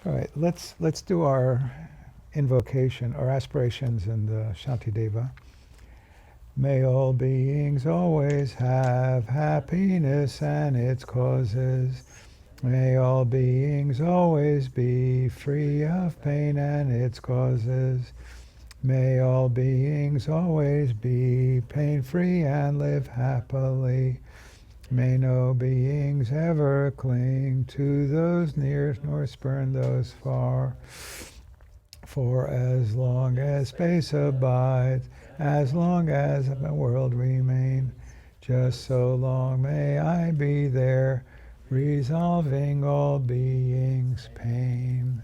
All right, let's do our invocation, our aspirations in the Shantideva. May all beings always have happiness and its causes. May all beings always be free of pain and its causes. May all beings always be pain-free and live happily. May no beings ever cling to those near nor spurn those far. For as long as space abides, as long as the world remains, just so long may I be there, resolving all beings' pain.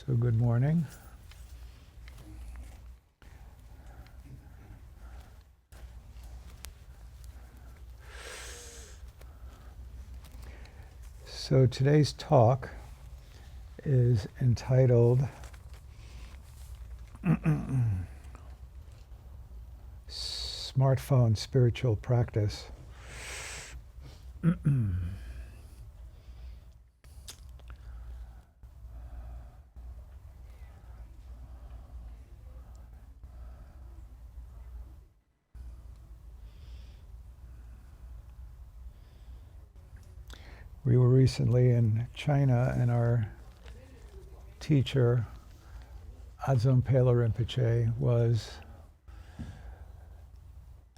So good morning. So today's talk is entitled Smartphone Spiritual Practice. We were recently in China, and our teacher, Adzom Pela Rinpoche, was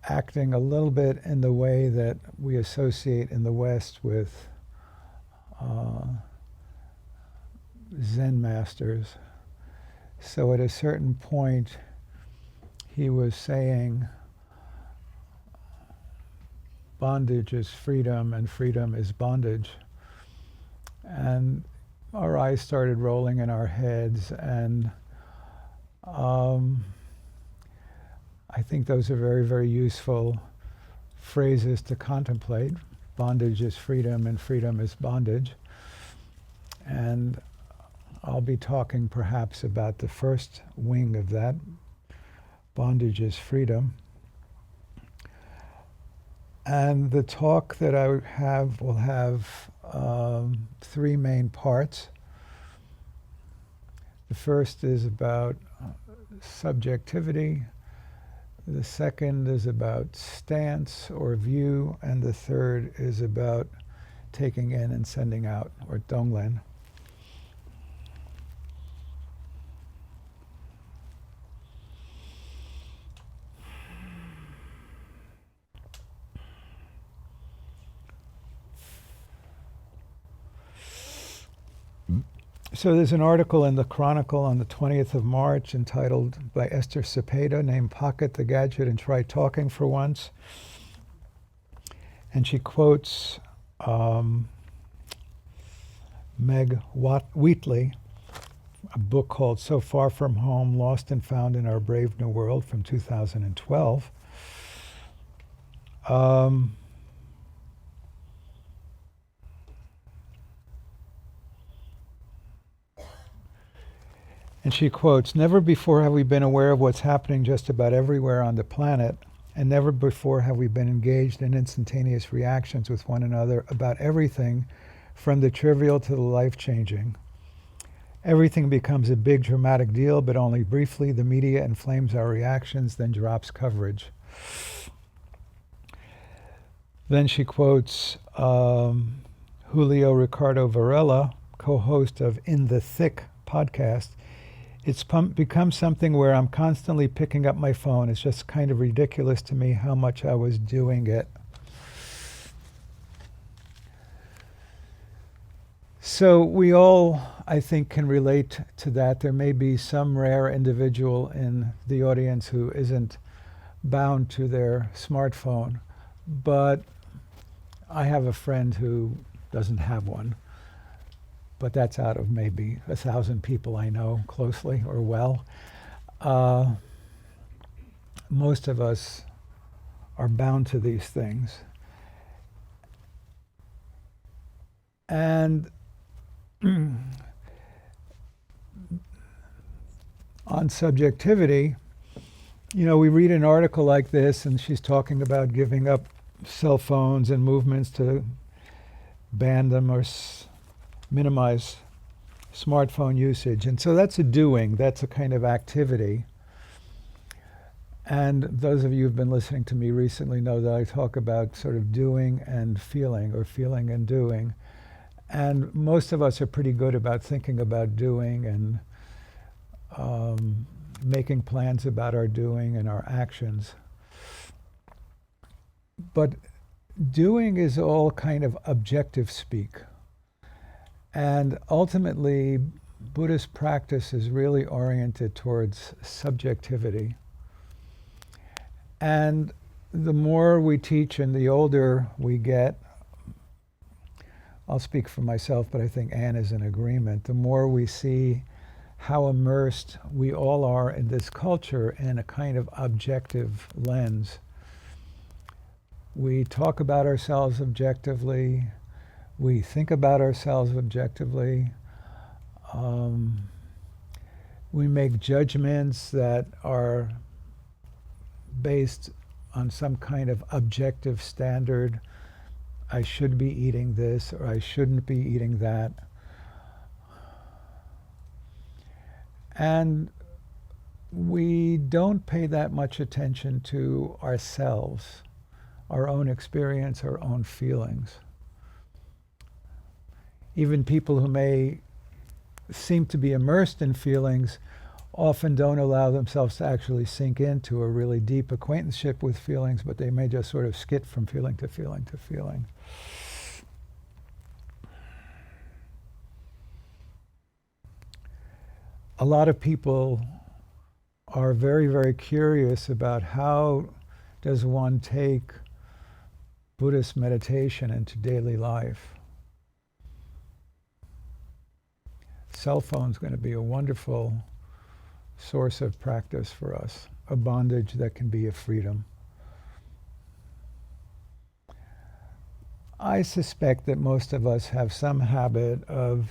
acting a little bit in the way that we associate in the West with Zen masters. So at a certain point, he was saying, bondage is freedom and freedom is bondage. And our eyes started rolling in our heads, and I think those are very, very useful phrases to contemplate. Bondage is freedom and freedom is bondage. And I'll be talking perhaps about the first wing of that. Bondage is freedom. And the talk that I will have three main parts. The first is about subjectivity. The second is about stance or view. And the third is about taking in and sending out, or Donglen. So there's an article in the Chronicle on the 20th of March entitled by Esther Cepeda, named Pocket the Gadget and Try Talking for Once. And she quotes Meg Wheatley, a book called So Far From Home, Lost and Found in Our Brave New World from 2012. And she quotes, "Never before have we been aware of what's happening just about everywhere on the planet, and never before have we been engaged in instantaneous reactions with one another about everything, from the trivial to the life-changing. Everything becomes a big dramatic deal, but only briefly. The media inflames our reactions, then drops coverage." Then she quotes Julio Ricardo Varela, co-host of In the Thick podcast. "It's become something where I'm constantly picking up my phone. It's just kind of ridiculous to me how much I was doing it." So we all, I think, can relate to that. There may be some rare individual in the audience who isn't bound to their smartphone, but I have a friend who doesn't have one. But that's out of maybe 1,000 people I know closely or well. Most of us are bound to these things. And on subjectivity, You know, we read an article like this, and she's talking about giving up cell phones and movements to ban them or minimize smartphone usage. And so that's a doing, that's a kind of activity. And those of you who've been listening to me recently know that I talk about sort of doing and feeling, or feeling and doing. And most of us are pretty good about thinking about doing and making plans about our doing and our actions. But doing is all kind of objective speak. And ultimately, Buddhist practice is really oriented towards subjectivity. And the more we teach and the older we get, I'll speak for myself, but I think Anne is in agreement, the more we see how immersed we all are in this culture in a kind of objective lens. We talk about ourselves objectively, we think about ourselves objectively, we make judgments that are based on some kind of objective standard. I should be eating this, or I shouldn't be eating that. And we don't pay that much attention to ourselves, our own experience, our own feelings. Even people who may seem to be immersed in feelings often don't allow themselves to actually sink into a really deep acquaintanceship with feelings, but they may just sort of skip from feeling to feeling to feeling. A lot of people are very, very curious about how does one take Buddhist meditation into daily life. Cell phone's going to be a wonderful source of practice for us, a bondage that can be a freedom. I suspect that most of us have some habit of,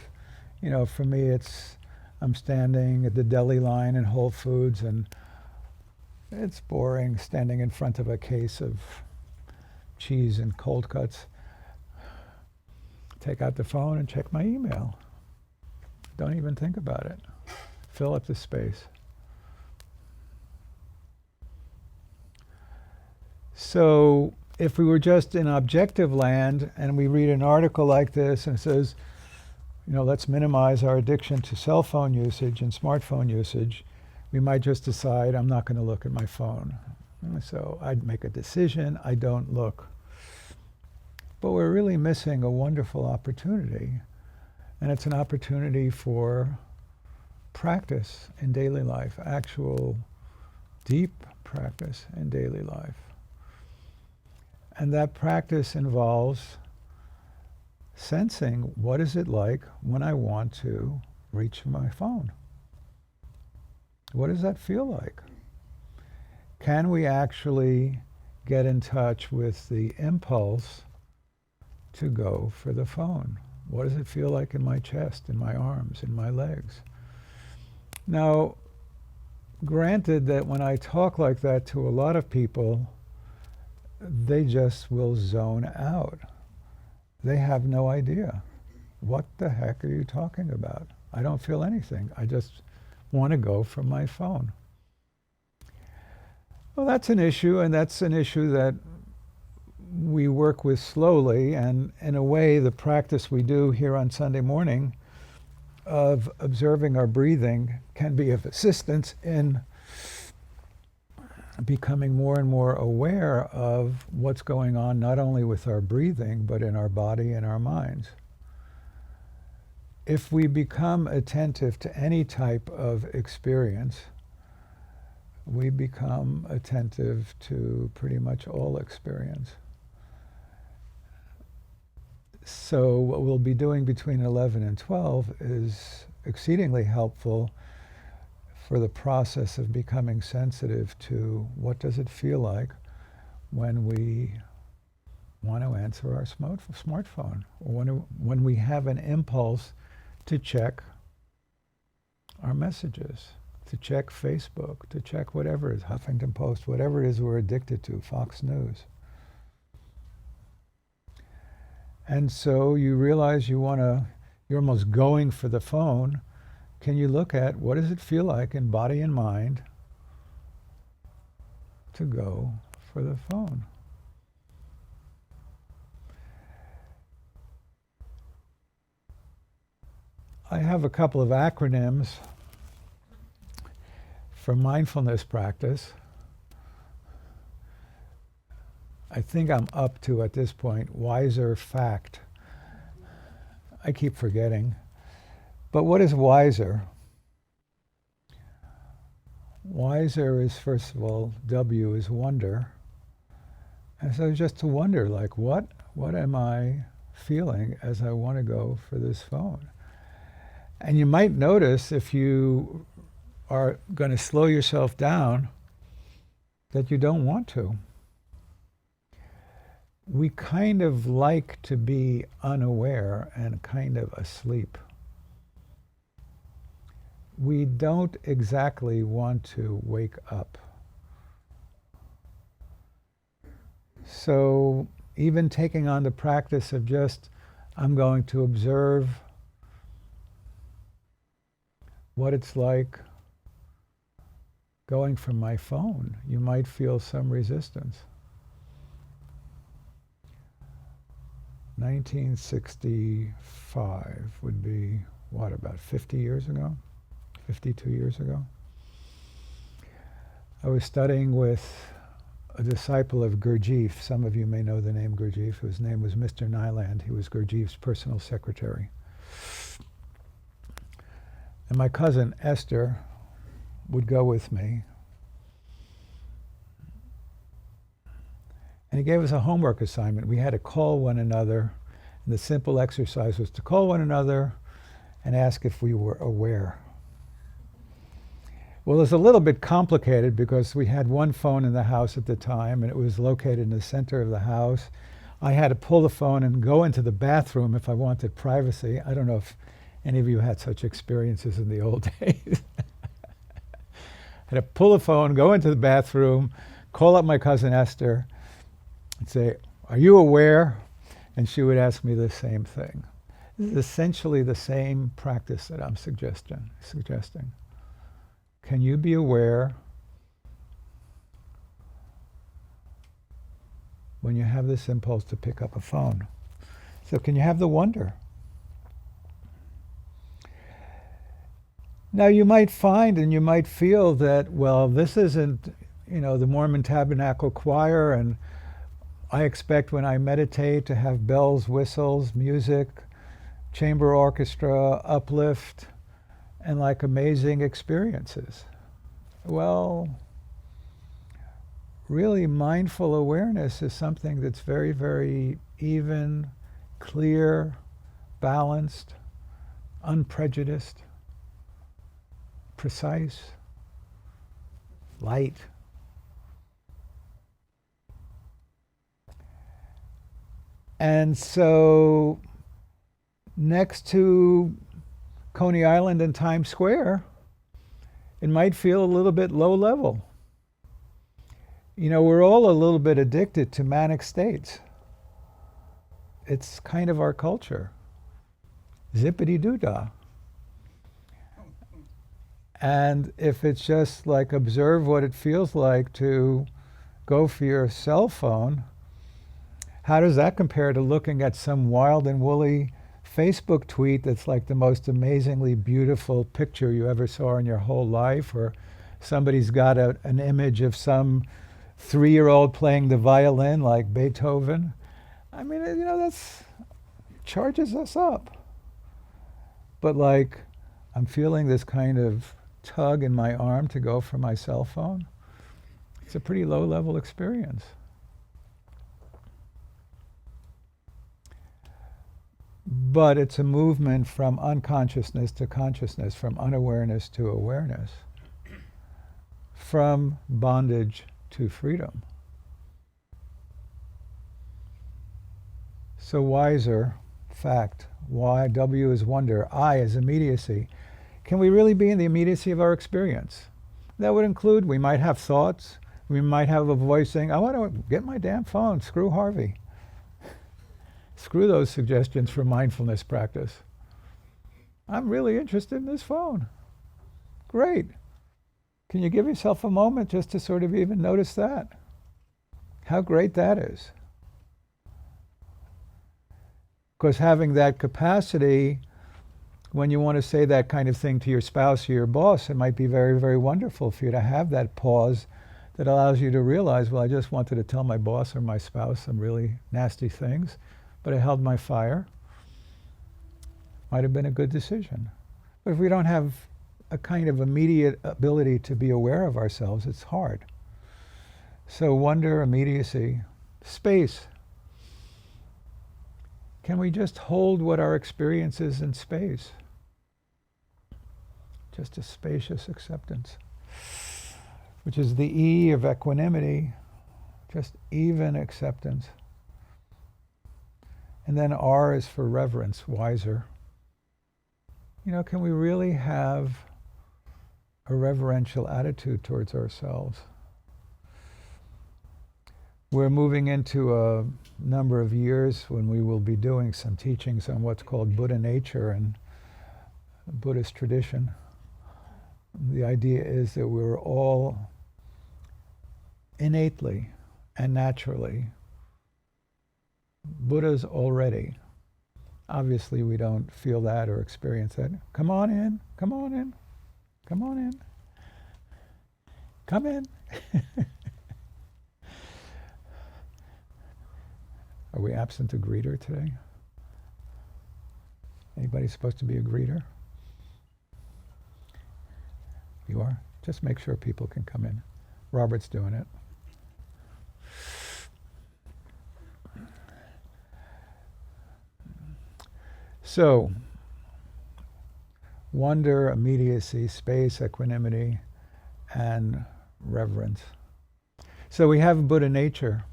you know, for me it's, I'm standing at the deli line in Whole Foods and it's boring standing in front of a case of cheese and cold cuts. Take out the phone and check my email. Don't even think about it. Fill up the space. So if we were just in objective land and we read an article like this and it says, you know, let's minimize our addiction to cell phone usage and smartphone usage, we might just decide I'm not going to look at my phone. And so I'd make a decision, I don't look. But we're really missing a wonderful opportunity. And it's an opportunity for practice in daily life, actual deep practice in daily life. And that practice involves sensing what is it like when I want to reach for my phone. What does that feel like? Can we actually get in touch with the impulse to go for the phone? What does it feel like in my chest, in my arms, in my legs? Now, granted that when I talk like that to a lot of people, they just will zone out. They have no idea. What the heck are you talking about? I don't feel anything. I just want to go for my phone. Well, that's an issue, and that's an issue that we work with slowly, and in a way the practice we do here on Sunday morning of observing our breathing can be of assistance in becoming more and more aware of what's going on not only with our breathing but in our body and our minds. If we become attentive to any type of experience, we become attentive to pretty much all experience. So what we'll be doing between 11 and 12 is exceedingly helpful for the process of becoming sensitive to what does it feel like when we want to answer our smartphone, or when we have an impulse to check our messages. to check Facebook, to check whatever it is, Huffington Post, whatever it is we're addicted to, Fox News. And so you realize you're almost going for the phone. Can you look at what does it feel like in body and mind to go for the phone? I have a couple of acronyms for mindfulness practice. I think I'm up to, at this point, wiser fact. I keep forgetting. But what is wiser? Wiser is, first of all, W is wonder. And so just to wonder, like, what am I feeling as I want to go for this phone? And you might notice, if you are going to slow yourself down, that you don't want to. We kind of like to be unaware and kind of asleep. We don't exactly want to wake up. So even taking on the practice of just, I'm going to observe what it's like going from my phone, you might feel some resistance. 1965 would be, what, about 50 years ago? 52 years ago? I was studying with a disciple of Gurdjieff. Some of you may know the name Gurdjieff. His name was Mr. Nyland. He was Gurdjieff's personal secretary. And my cousin Esther would go with me. And he gave us a homework assignment. We had to call one another. And the simple exercise was to call one another and ask if we were aware. Well, it was a little bit complicated because we had one phone in the house at the time, and it was located in the center of the house. I had to pull the phone and go into the bathroom if I wanted privacy. I don't know if any of you had such experiences in the old days. I had to pull the phone, go into the bathroom, call up my cousin Esther, and say, "Are you aware?" And she would ask me the same thing. This is essentially the same practice that I'm suggesting. Can you be aware when you have this impulse to pick up a phone? So can you have the wonder? Now you might find and you might feel that, well, this isn't, the Mormon Tabernacle Choir, and I expect when I meditate to have bells, whistles, music, chamber orchestra, uplift, and like amazing experiences. Well, really mindful awareness is something that's very, very even, clear, balanced, unprejudiced, precise, light. And so next to Coney Island and Times Square, it might feel a little bit low level. We're all a little bit addicted to manic states. It's kind of our culture. Zippity-doo-dah. And if it's just like observe what it feels like to go for your cell phone, how does that compare to looking at some wild and woolly Facebook tweet that's like the most amazingly beautiful picture you ever saw in your whole life, or somebody's got an image of some 3-year-old playing the violin like Beethoven? I mean, that's charges us up. But like, I'm feeling this kind of tug in my arm to go for my cell phone. It's a pretty low-level experience. But it's a movement from unconsciousness to consciousness, from unawareness to awareness, from bondage to freedom. So wiser, fact, Y, W is wonder, I is immediacy. Can we really be in the immediacy of our experience? That would include, we might have thoughts, we might have a voice saying, I want to get my damn phone, screw Harvey. Screw those suggestions for mindfulness practice. I'm really interested in this phone. Great. Can you give yourself a moment just to sort of even notice that? How great that is. Because having that capacity, when you want to say that kind of thing to your spouse or your boss, it might be very, very wonderful for you to have that pause that allows you to realize, well, I just wanted to tell my boss or my spouse some really nasty things, but I held my fire. Might have been a good decision. But if we don't have a kind of immediate ability to be aware of ourselves, it's hard. So wonder, immediacy, space. Can we just hold what our experience is in space? Just a spacious acceptance, which is the E of equanimity, just even acceptance. And then R is for reverence, wiser. You know, can we really have a reverential attitude towards ourselves? We're moving into a number of years when we will be doing some teachings on what's called Buddha nature and Buddhist tradition. The idea is that we're all innately and naturally Buddhas already. Obviously we don't feel that or experience that. Come on in, come on in, come on in, come in. Are we absent a greeter today? Anybody supposed to be a greeter? You are? Just make sure people can come in. Robert's doing it. So, wonder, immediacy, space, equanimity, and reverence. So we have Buddha nature.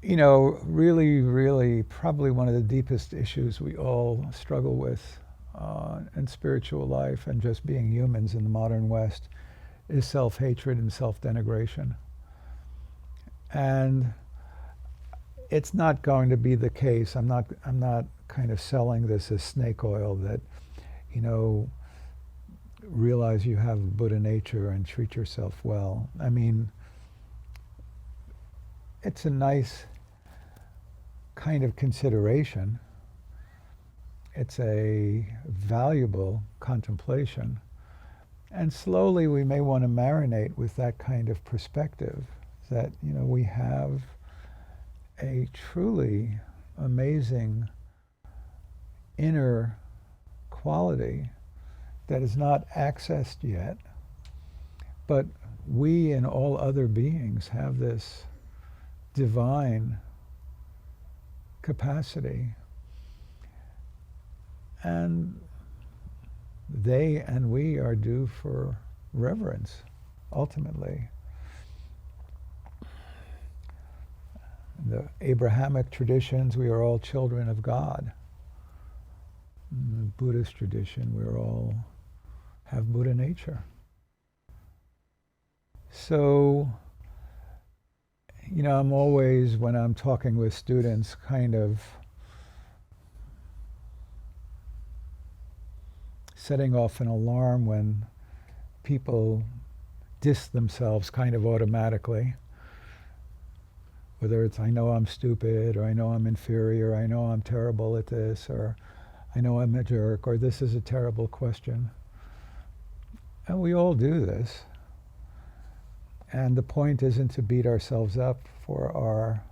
You know, really, probably one of the deepest issues we all struggle with in spiritual life and just being humans in the modern West is self-hatred and self-denigration. And it's not going to be the case. I'm not kind of selling this as snake oil that, you know, realize you have Buddha nature and treat yourself well. I mean, it's a nice kind of consideration. It's a valuable contemplation. And slowly we may want to marinate with that kind of perspective that, you know, we have a truly amazing inner quality that is not accessed yet, but we and all other beings have this divine capacity, and they and we are due for reverence, ultimately. The Abrahamic traditions, we are all children of God. In the Buddhist tradition, we all have Buddha nature. So, you know, I'm always, when I'm talking with students, kind of setting off an alarm when people diss themselves kind of automatically. Whether it's, I know I'm stupid, or I know I'm inferior, I know I'm terrible at this, or I know I'm a jerk, or this is a terrible question. And we all do this. And the point isn't to beat ourselves up for our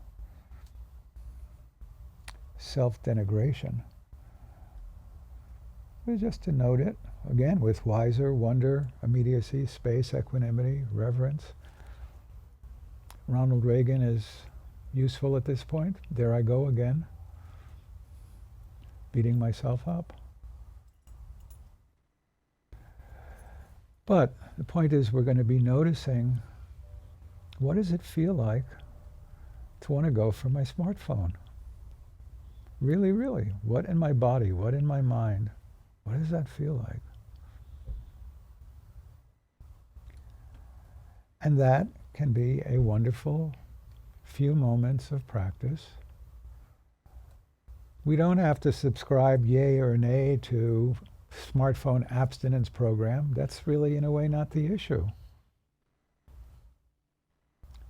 self-denigration, but just to note it, again, with wiser, wonder, immediacy, space, equanimity, reverence. Ronald Reagan is useful at this point. There I go again, beating myself up. But the point is, we're going to be noticing, what does it feel like to want to go for my smartphone? Really, what in my body, what in my mind, What does that feel like? And that can be a wonderful few moments of practice. We don't have to subscribe yay or nay to smartphone abstinence program. That's really, in a way, not the issue.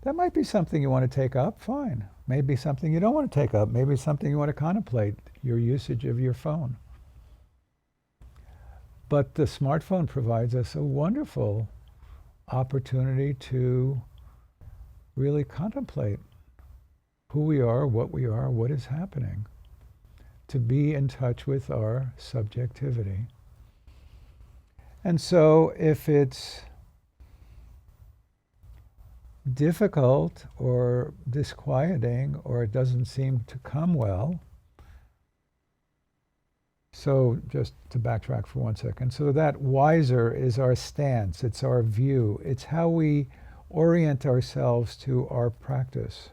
That might be something you want to take up, fine. Maybe something you don't want to take up. Maybe something you want to contemplate, your usage of your phone. But the smartphone provides us a wonderful opportunity to really contemplate who we are, what is happening, to be in touch with our subjectivity. And so if it's difficult or disquieting or it doesn't seem to come well, so just to backtrack for 1 second, so that wiser is our stance, it's our view, it's how we orient ourselves to our practice.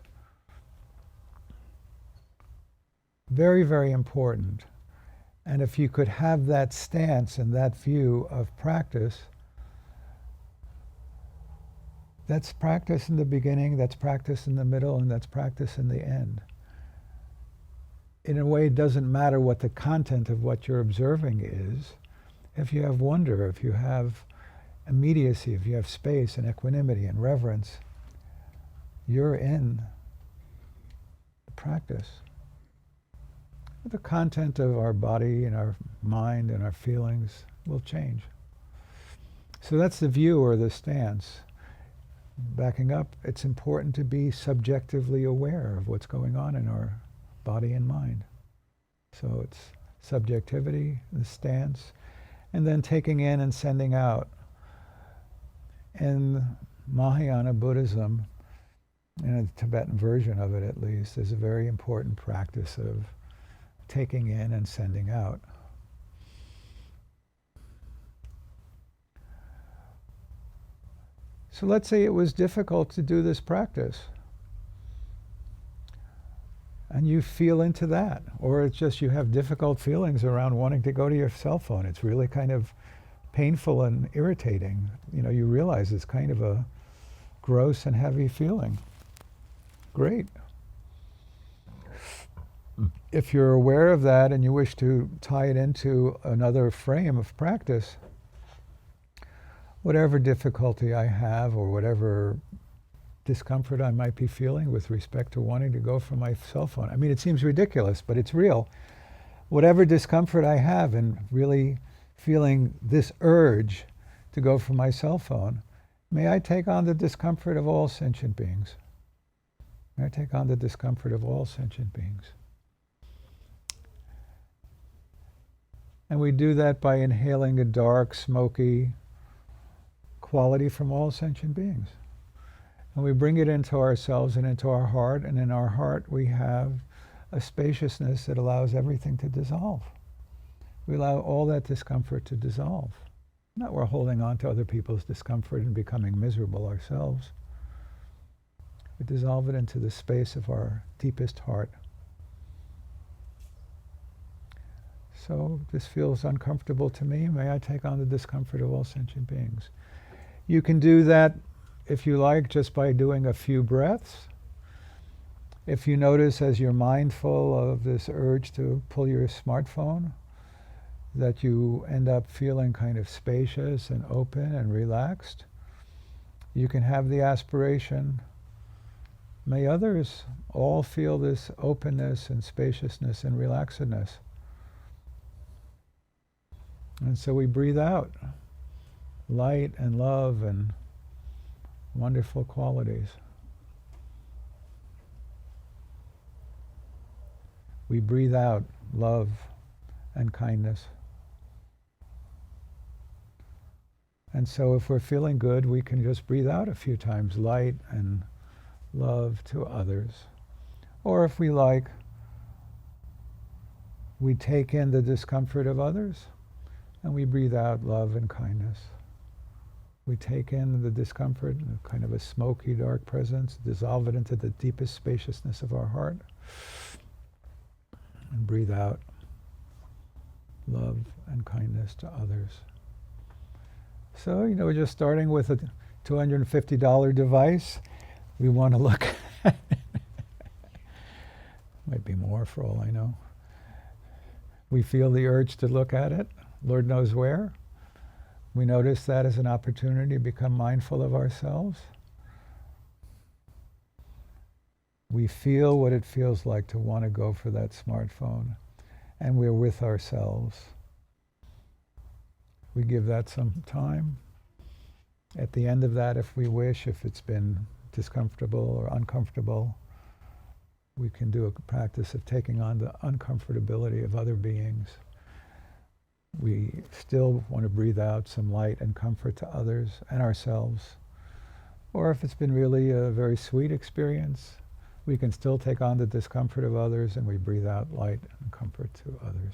Very, very important. And if you could have that stance and that view of practice, that's practice in the beginning, that's practice in the middle, and that's practice in the end. In a way, it doesn't matter what the content of what you're observing is. If you have wonder, if you have immediacy, if you have space and equanimity and reverence, you're in the practice. The content of our body and our mind and our feelings will change. So that's the view or the stance. Backing up, it's important to be subjectively aware of what's going on in our body and mind. So it's subjectivity, the stance, and then taking in and sending out. In Mahayana Buddhism, in a Tibetan version of it at least, there's a very important practice of taking in and sending out. So let's say it was difficult to do this practice. And you feel into that. Or it's just you have difficult feelings around wanting to go to your cell phone. It's really kind of painful and irritating. You know, you realize it's kind of a gross and heavy feeling. Great. If you're aware of that and you wish to tie it into another frame of practice, whatever difficulty I have or whatever discomfort I might be feeling with respect to wanting to go for my cell phone. I mean, it seems ridiculous, but it's real. Whatever discomfort I have in really feeling this urge to go for my cell phone, may I take on the discomfort of all sentient beings. May I take on the discomfort of all sentient beings. And we do that by inhaling a dark, smoky quality from all sentient beings. And we bring it into ourselves and into our heart, and in our heart we have a spaciousness that allows everything to dissolve. We allow all that discomfort to dissolve. Not we're holding on to other people's discomfort and becoming miserable ourselves. We dissolve it into the space of our deepest heart. So this feels uncomfortable to me. May I take on the discomfort of all sentient beings. You can do that, if you like, just by doing a few breaths. If you notice as you're mindful of this urge to pull your smartphone, that you end up feeling kind of spacious and open and relaxed, you can have the aspiration, may others all feel this openness and spaciousness and relaxedness. And so we breathe out light and love and wonderful qualities. We breathe out love and kindness. And so if we're feeling good, we can just breathe out a few times light and love to others. Or if we like, we take in the discomfort of others and we breathe out love and kindness. We take in the discomfort, kind of a smoky, dark presence, dissolve it into the deepest spaciousness of our heart, and breathe out love and kindness to others. So, we're just starting with a $250 device. We want to look at might be more for all I know. We feel the urge to look at it, Lord knows where. We notice that as an opportunity to become mindful of ourselves. We feel what it feels like to want to go for that smartphone, and we're with ourselves. We give that some time. At the end of that, if we wish, if it's been discomfortable or uncomfortable, we can do a practice of taking on the uncomfortability of other beings. We still want to breathe out some light and comfort to others and ourselves. Or if it's been really a very sweet experience, we can still take on the discomfort of others and we breathe out light and comfort to others.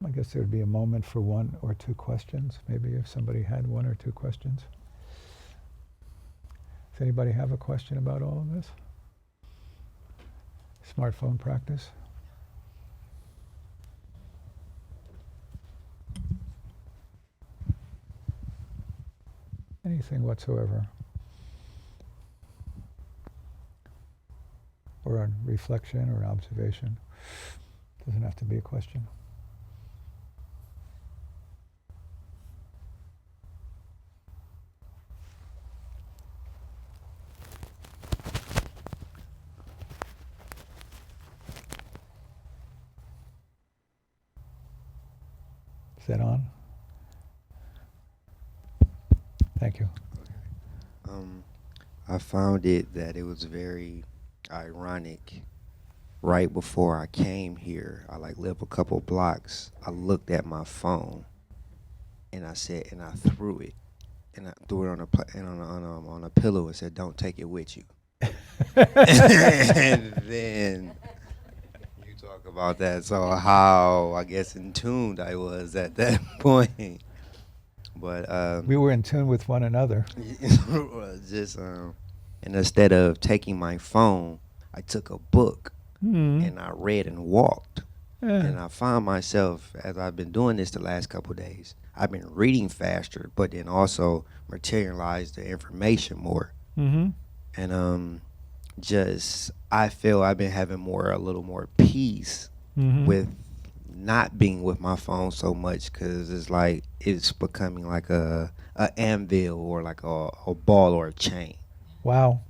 I guess there would be a moment for one or two questions, maybe if somebody had one or two questions. Does anybody have a question about all of this? Smartphone practice? Anything whatsoever. Or a reflection or an observation. Doesn't have to be a question. Is that on? Thank you. I found that it was very ironic. Right before I came here, I live a couple blocks. I looked at my phone, and I threw it, and I threw it on a pillow and said, "Don't take it with you." And then you talk about that. So how I guess in tuned I was at that point. But we were in tune with one another. just and instead of taking my phone, I took a book and I read and walked. And I found myself, as I've been doing this the last couple of days, I've been reading faster, but then also materialize the information more. And I feel I've been having a little more peace with not being with my phone so much, because it's becoming like a anvil or like a ball or a chain. Wow.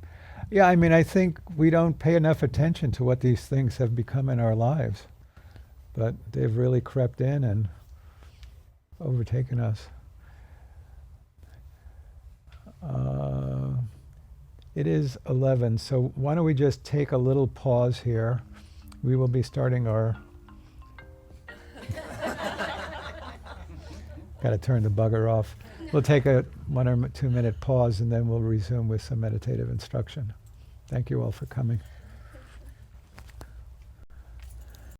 Yeah, I think we don't pay enough attention to what these things have become in our lives, but they've really crept in and overtaken us. It is 11, so why don't we just take a little pause here. We will be starting our... Got to turn the bugger off. We'll take a 1 or 2 minute pause and then we'll resume with some meditative instruction. Thank you all for coming.